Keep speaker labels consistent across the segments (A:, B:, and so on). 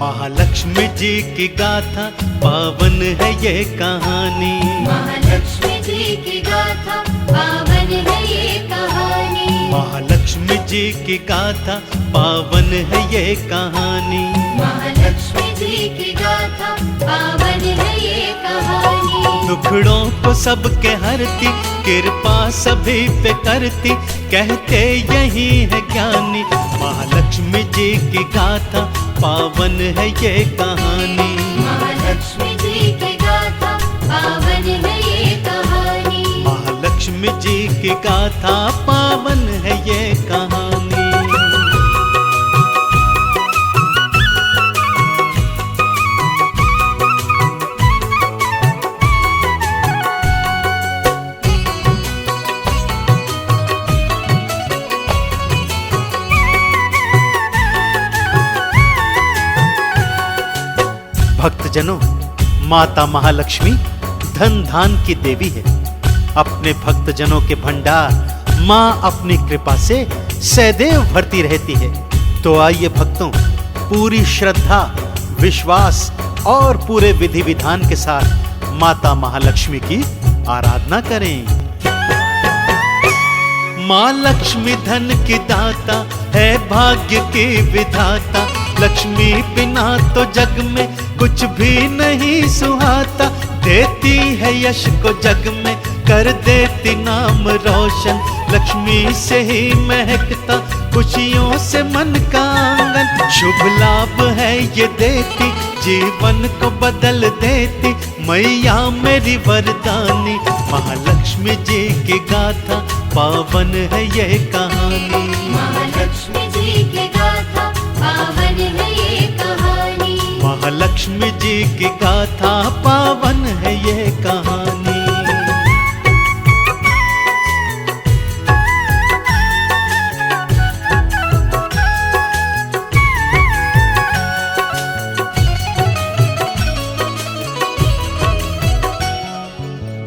A: महालक्ष्मी जी की गाथा पावन है ये कहानी।
B: महालक्ष्मी जी की गाथा पावन है ये कहानी।
A: महालक्ष्मी जी की गाथा पावन है ये कहानी।
B: महालक्ष्मी जी की गाथा पावन है ये कहानी।
A: दुखड़ों को सबके हरती, कृपा सभी पे करती, कहते यही है ज्ञानी। महालक्ष्मी जी की गाथा पावन है ये कहानी।
B: महालक्ष्मी जी की गाथा पावन है ये कहानी।
A: महालक्ष्मी जी की गाथा पावन है ये कहानी। भक्तजनों, माता महालक्ष्मी धन धान की देवी है। अपने भक्तजनों के भंडार माँ अपनी कृपा से सदैव भरती रहती है। तो आइए भक्तों, पूरी श्रद्धा, विश्वास और पूरे विधि विधान के साथ माता महालक्ष्मी की आराधना करें। माँ लक्ष्मी धन की दाता है, भाग्य की विधाता। लक्ष्मी बिना तो जग में कुछ भी नहीं सुहाता। देती है यश को जग में, कर देती नाम रोशन। लक्ष्मी से ही महकता खुशियों से मन का आंगन। शुभ लाभ है ये देती, जीवन को बदल देती। मैया मेरी वरदानी, महालक्ष्मी जी की गाथा पावन है ये कहानी।
B: महालक्ष्मी जी की गाथा पावन है ये कहानी।
A: महालक्ष्मी जी की गाथा पावन है ये कहानी।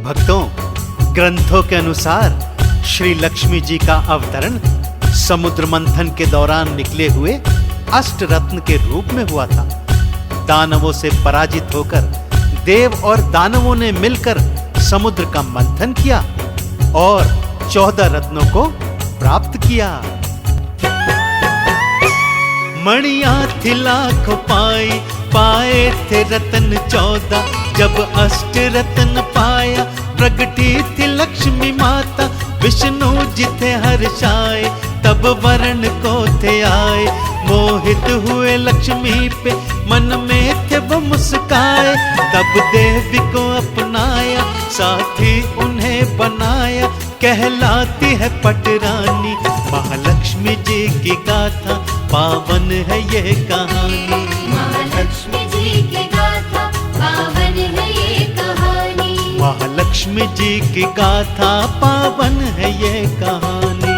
A: भक्तों, ग्रंथों के अनुसार श्री लक्ष्मी जी का अवतरण समुद्र मंथन के दौरान निकले हुए अष्टरत्न के रूप में हुआ था। दानवों से पराजित होकर देव और दानवों ने मिलकर समुद्र का मंथन किया और 14 रत्नों को प्राप्त किया। मणियां थी लाखों पाई, पाए थे रतन 14। जब अष्ट रत्न पाया, प्रगटी थी लक्ष्मी माता। विष्णु जी थे हर्षाए, तब वरण को थे आए। मोहित हुए लक्ष्मी पे, मन में थे वो मुस्काए। तब देवी को अपनाया, साथी उन्हें बनाया। कहलाती है पटरानी, महालक्ष्मी जी की गाथा पावन है ये कहानी।
B: महालक्ष्मी जी की गाथा पावन है ये कहानी।
A: महालक्ष्मी जी की गाथा पावन है ये कहानी।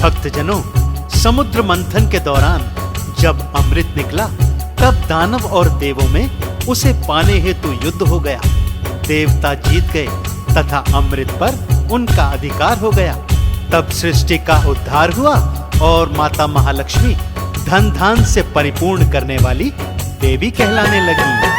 A: भक्तजनों, समुद्र मंथन के दौरान जब अमृत निकला, तब दानव और देवों में उसे पाने हेतु युद्ध हो गया। देवता जीत गए तथा अमृत पर उनका अधिकार हो गया। तब सृष्टि का उद्धार हुआ और माता महालक्ष्मी धन धान से परिपूर्ण करने वाली देवी कहलाने लगी।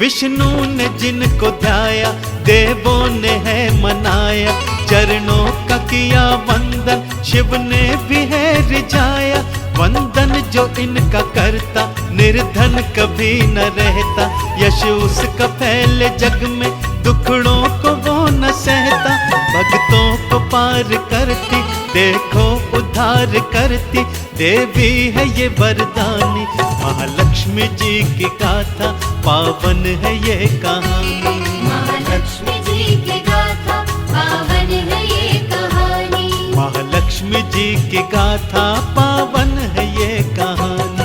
A: विष्णु ने जिनको ध्याया, देवों ने है मनाया। चरणों का किया वंदन, शिव ने भी है रिझाया। वंदन जो इनका करता, निर्धन कभी न रहता। यश उसका फैले जग में, दुखड़ों को वो न सहता। भक्तों को पार करती, देखो उद्धार करती। देवी है ये वरदानी, महालक्ष्मी जी की गाथा पावन है ये कहानी।
B: महालक्ष्मी जी की गाथा पावन है ये कहानी।
A: महालक्ष्मी जी की गाथा पावन है ये कहानी।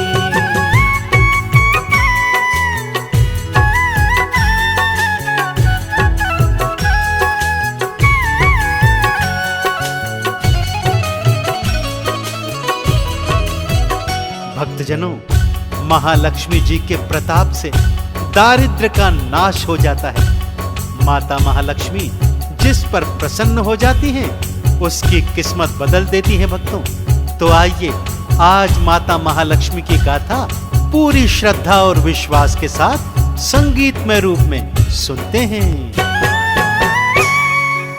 A: भक्तजनों, महालक्ष्मी जी के प्रताप से दारिद्र्य का नाश हो जाता है। माता महालक्ष्मी जिस पर प्रसन्न हो जाती हैं, उसकी किस्मत बदल देती है भक्तों। तो आइए आज माता महालक्ष्मी की गाथा पूरी श्रद्धा और विश्वास के साथ संगीतमय रूप में सुनते हैं।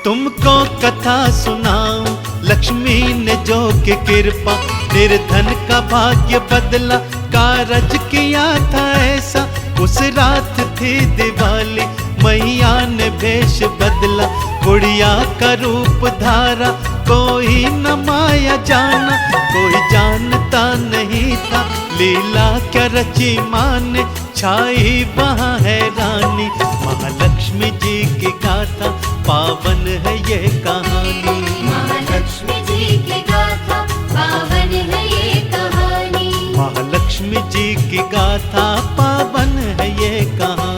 A: तुमको कथा सुनाऊं, लक्ष्मी ने जो की कृपा, निर्धन का भाग्य बदला, कारज किया था ऐसा। उस रात थी दिवाली, मैया ने भेष बदला, गुड़िया का रूप धारा, कोई न माया जाना, कोई जानता नहीं था, लीला क्या रची माँ ने, छाई वहाँ है रानी। महालक्ष्मी जी की गाथा पावन है ये कहानी।
B: महालक्ष्मी जी की गाथा पावन है ये कहानी।
A: महालक्ष्मी जी की गाथा पावन है ये कहानी।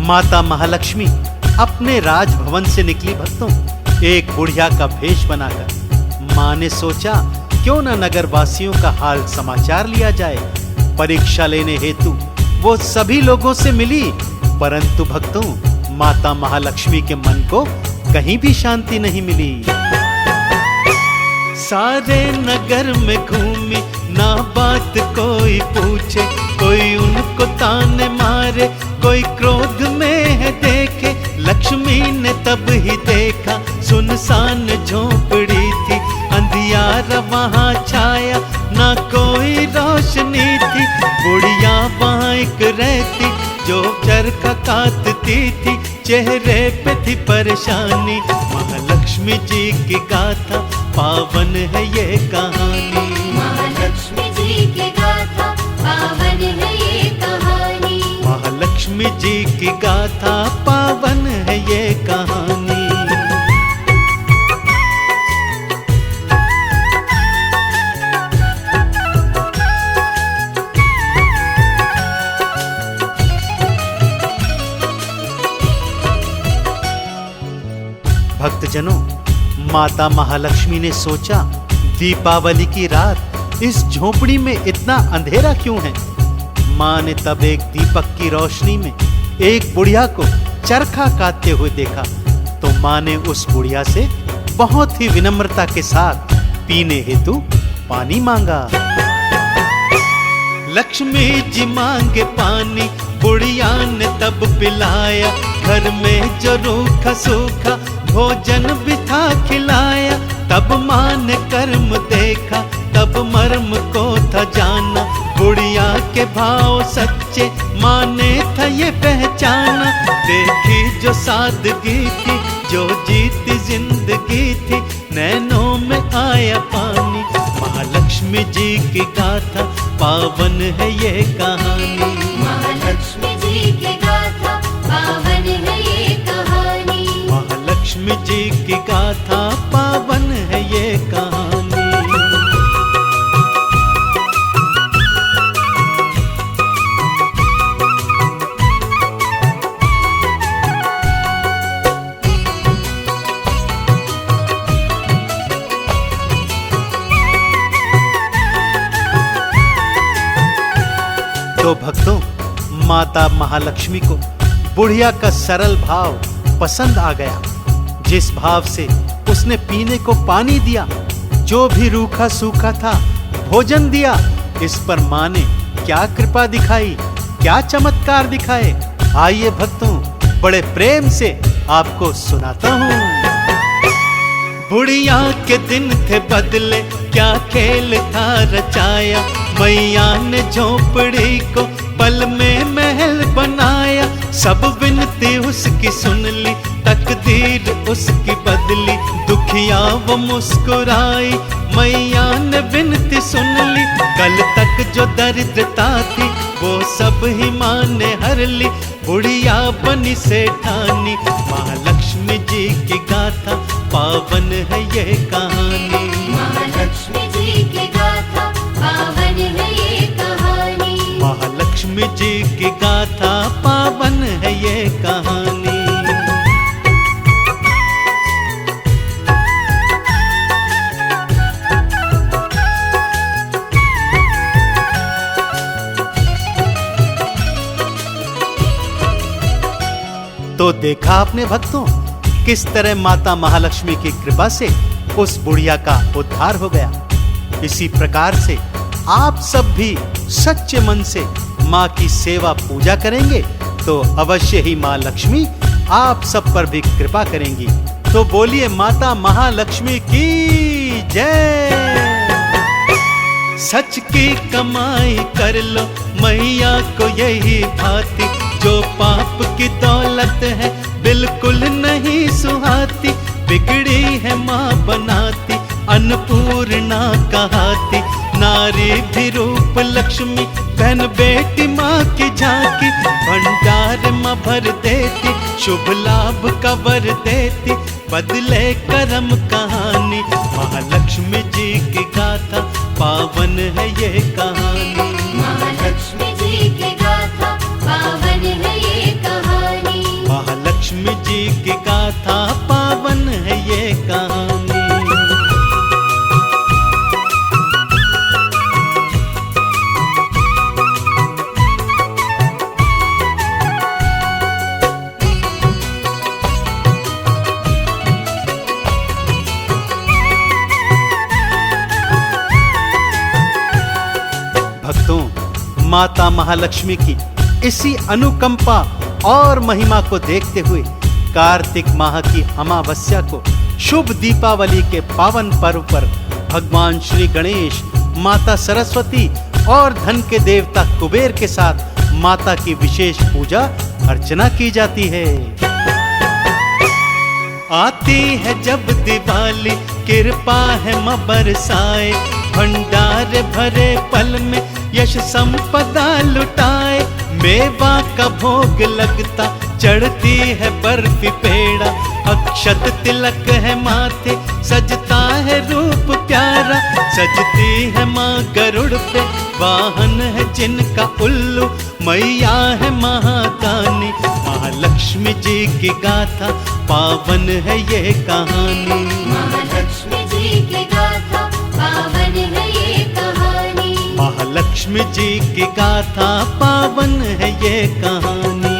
A: माता महालक्ष्मी अपने राजभवन से निकली भक्तों, एक बुढ़िया का भेष बनाकर। माँ ने सोचा क्यों न नगर वासियों का हाल समाचार लिया जाए। परीक्षा लेने हेतु वो सभी लोगों से मिली, परंतु भक्तों माता महालक्ष्मी के मन को कहीं भी शांति नहीं मिली। सारे नगर में घूमी, ना बात कोई पूछे, कोई उनको ताने मारे, कोई क्रोध में है देखे। लक्ष्मी ने तब ही देखा सुनसान झोपड़ी थी, अंधियारा वहाँ छाया, ना कोई रोशनी थी। बुढ़िया वहाँ एक रहती, जो चरखा काटती थी, चेहरे पे थी परेशानी। महालक्ष्मी जी की गाथा पावन है ये कहानी।
B: महालक्ष्मी जी की गाथा पावन है ये कहानी।
A: महालक्ष्मी जी की गाथा पावन है ये कहानी। भक्तजनों, माता महालक्ष्मी ने सोचा दीपावली की रात इस झोपड़ी में इतना अंधेरा क्यों है। माँ ने तब एक दीपक की रोशनी में एक बुढ़िया को चरखा काटते हुए देखा, तो माँ ने उस बुढ़िया से बहुत ही विनम्रता के साथ पीने हेतु पानी मांगा। लक्ष्मी जी मांगे पानी, बुढ़िया ने तब पिलाया, घर में जो रूखा सूखा भोजन भी था खिलाया। तब माँ ने कर्म देखा, तब मर्म को था जाना, बुढ़िया के भाव सच्चे माँ ने था ये पहचाना। देखी जो सादगी थी, जो जीती जिंदगी थी, नैनों में आया पानी। महालक्ष्मी जी की गाथा पावन है ये कहानी।
B: महालक्ष्मी जी की गाथा पावन है ये कहानी।
A: महालक्ष्मी जी की गाथा पावन है ये कहानी। तो भक्तों, माता महालक्ष्मी को बुढ़िया का सरल भाव पसंद आ गया, जिस भाव से उसने पीने को पानी दिया, जो भी रूखा सूखा था भोजन दिया। इस पर माँ ने क्या कृपा दिखाई, क्या चमत्कार दिखाए, आइए भक्तों बड़े प्रेम से आपको सुनाता हूँ। बुढ़िया के दिन थे बदले, क्या खेल था रचाया, मैया ने झोपड़ी को पल में महल बनाया। सब विनती उसकी सुन ली, तकदीर उसकी बदली, दुखिया वो मुस्कुराई, मैया ने विनती सुन ली। कल तक जो दरिद्रता थी, वो सब ही माँ ने हर ली, बुढ़िया बनी सेठानी। महालक्ष्मी जी की गाथा पावन है ये कहानी।
B: महालक्ष्मी जी की गाथा पावन है ये कहानी।
A: महालक्ष्मी जी की गाथा पावन है ये कहानी। तो देखा आपने भक्तों, किस तरह माता महालक्ष्मी की कृपा से उस बुढ़िया का उद्धार हो गया। इसी प्रकार से आप सब भी सच्चे मन से माँ की सेवा पूजा करेंगे तो अवश्य ही माँ लक्ष्मी आप सब पर भी कृपा करेंगी। तो बोलिए माता महालक्ष्मी की जय। सच की कमाई कर लो मैया को यही भाती, जो पाप की दौलत है बिल्कुल नहीं सुहाती। बिगड़ी है माँ बनाती अन्नपूर्णा कहाती, नारी भी रूप लक्ष्मी बहन बेटी माँ की झांकी। भंडार माँ भर देती शुभ लाभ का वर देती, बदले कर्म कहानी। महालक्ष्मी जी की गाथा पावन है ये कहानी।
B: महालक्ष्मी जी की गाथा पावन है ये कहानी।
A: महालक्ष्मी जी की गाथा पावन है ये कहानी। भक्तों, माता महालक्ष्मी की इसी अनुकंपा और महिमा को देखते हुए कार्तिक माह की अमावस्या को शुभ दीपावली के पावन पर्व पर भगवान श्री गणेश, माता सरस्वती और धन के देवता कुबेर के साथ माता की विशेष पूजा अर्चना की जाती है। आती है जब दिवाली कृपा है मां बरसाए, भंडार भरे पल में यश संपदा लुटाए। मेवा का भोग लगता चढ़ती है बर्फी पेड़ा, अक्षत तिलक है माथे सजता है रूप प्यारा। सजती है माँ गरुड़ पे वाहन है जिनका उल्लू, मैया है महादानी। महालक्ष्मी जी की गाथा पावन है ये कहानी।
B: महालक्ष्मी जी की गाथा पावन है ये कहानी।
A: महालक्ष्मी जी की गाथा पावन है ये कहानी।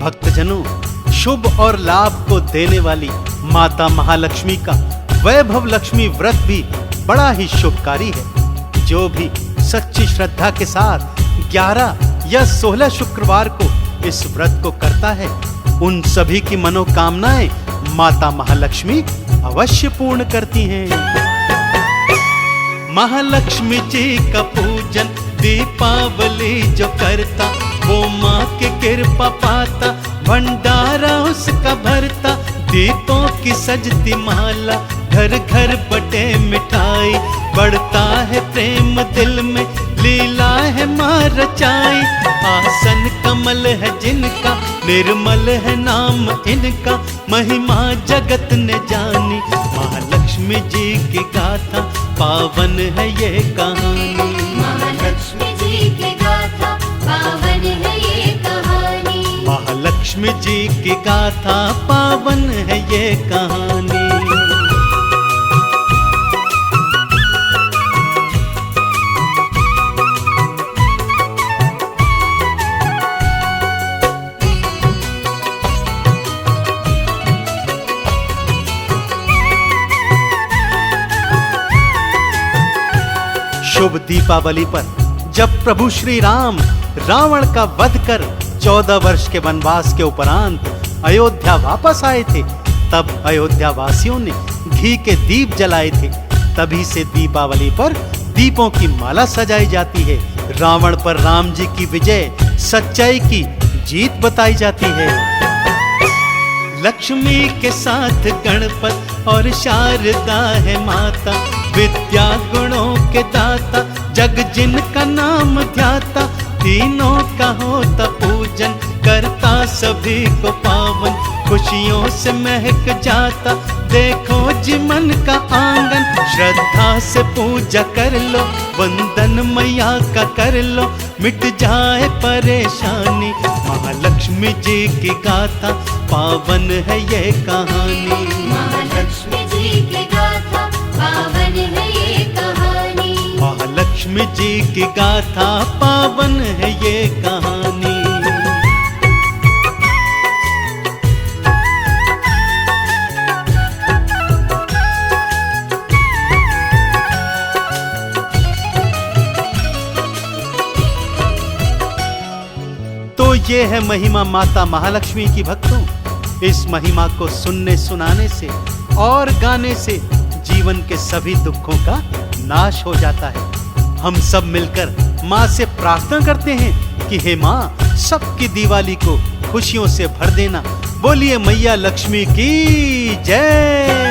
A: भक्तजनों, शुभ और लाभ को देने वाली माता महालक्ष्मी का वैभव लक्ष्मी व्रत भी बड़ा ही शुभकारी है। जो भी सच्ची श्रद्धा के साथ 11 या 16 शुक्रवार को इस व्रत को करता है, उन सभी की मनोकामनाएं माता महालक्ष्मी अवश्य पूर्ण करती हैं। महालक्ष्मी जी का पूजन दीपावली जो करता, वो माँ की कृपा पाता, भंडारा उसका भरता। दीपों की सजती माला, घर घर बटे मिठाई, बढ़ता है प्रेम दिल में, लीला है माँ रचाई। आसन कमल है जिनका, निर्मल है नाम इनका, महिमा जगत ने जानी। महालक्ष्मी जी की गाथा पावन है ये कहानी।
B: महालक्ष्मी जी की गाथा पावन है ये कहानी।
A: महालक्ष्मी जी की गाथा पावन है ये कहानी। शुभ दीपावली पर जब प्रभु श्री राम रावण का वध कर 14 वर्ष के वनवास के उपरांत अयोध्या वापस आए थे, तब अयोध्या वासियों ने घी के दीप जलाए थे। तभी से दीपावली पर दीपों की माला सजाई जाती है। रावण पर राम जी की विजय, सच्चाई की जीत बताई जाती है। लक्ष्मी के साथ गणपत और शारदा है माता, विद्या गुणों के दाता, जग जिनका नाम ध्याता, तीनों का होता पूजन, करता सभी को पावन, खुशियों से महक जाता, देखो जी मन का आंगन, श्रद्धा से पूजा कर लो, वंदन मैया का कर लो, मिट जाए परेशानी, महालक्ष्मी जी की गाथा, पावन है ये कहानी।
B: महालक्ष्मी जी की गाथा, पावन है ये कहानी।
A: महालक्ष्मी जी की गाथा, पावन है ये कहानी। तो ये है महिमा माता महालक्ष्मी की भक्तों। इस महिमा को सुनने सुनाने से और गाने से जीवन के सभी दुखों का नाश हो जाता है। हम सब मिलकर माँ से प्रार्थना करते हैं कि हे माँ, सबकी दिवाली को खुशियों से भर देना। बोलिए मैया लक्ष्मी की जय।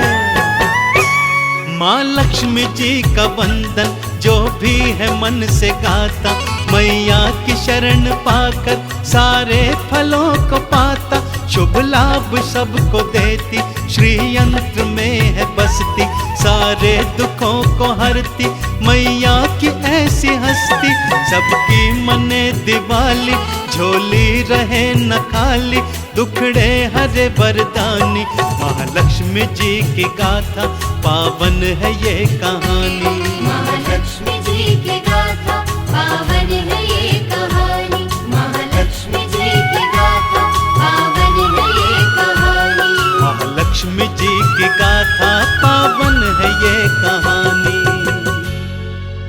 A: माँ लक्ष्मी जी का वंदन जो भी है मन से गाता, मैया की शरण पाकर सारे फलों को पाता, शुभ लाभ सबको देती, श्री यंत्र में है बसती, सारे दुखों को हरती, मैया की ऐसी हस्ती, सबकी मने दिवाली, झोली रहे न खाली, दुखड़े हरे वरदानी, महालक्ष्मी जी की गाथा, पावन है ये कहानी।
B: महालक्ष्मी जी की गाथा, पावन है ये कहानी। महालक्ष्मी जी की गाथा, पावन है ये कहानी।
A: महालक्ष्मी जी